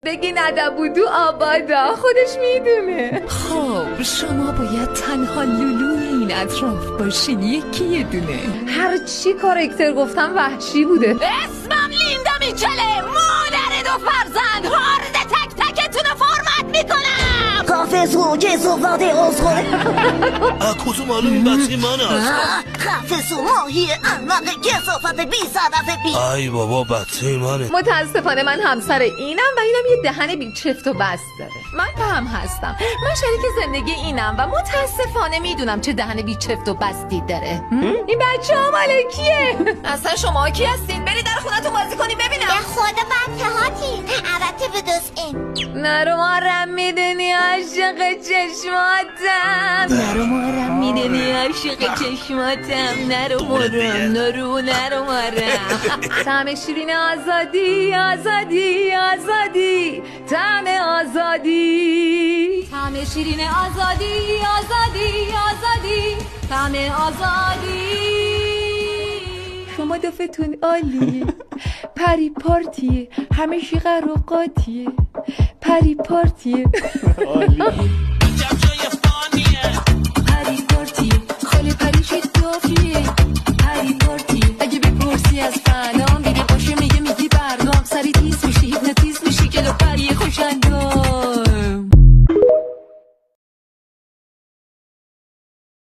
بگی ندبودو آبادا، خودش میدونه. خب شما باید تنها لولوی این اطراف باشین، یکی یه دونه. هر چی کاراکتر گفتم وحشی بوده. اسمم لیندا میچله، مادر دو فرزند، هارد تک تکتون فرمت میکنم. خفه سو که صحبت اصخوره. کجا معلوم این بچه من هست؟ خفه سو ماهی احمق که صحبت بی صدف بی. ای بابا بچه منه. متاسفانه من همسر اینم و اینم یه دهن بی چفت و بست داره. من هم هستم، من شریک زندگی اینم و متاسفانه میدونم چه دهن بی چفت و بستی داره. این بچه ها مال کیه؟ اصلا شما کی هستین؟ برید در خونتون بازی کنین ببینم. به خود بچه هاتی البته به دوست این نرو مارم میدونی عاشق چشماتم، نرو مارم میدنی عاشق چشماتم، نرو مارم. طعم شیرین آزادی آزادی آزادی، طعم آزادی، طعم شیرین آزادی آزادی آزادی، طعم آزادی. شما دفتون عالیه، پری پارتیه، همه شی قروقاتیه، پری پارتیه. پری پارتیه، خاله پریش دافیه، پری پارتیه. اگه بپرسی از فنام دیگه باشه میگه میگی برگام، سری تیز میشی هیپنوتیز میشی که دو پری خوشنگ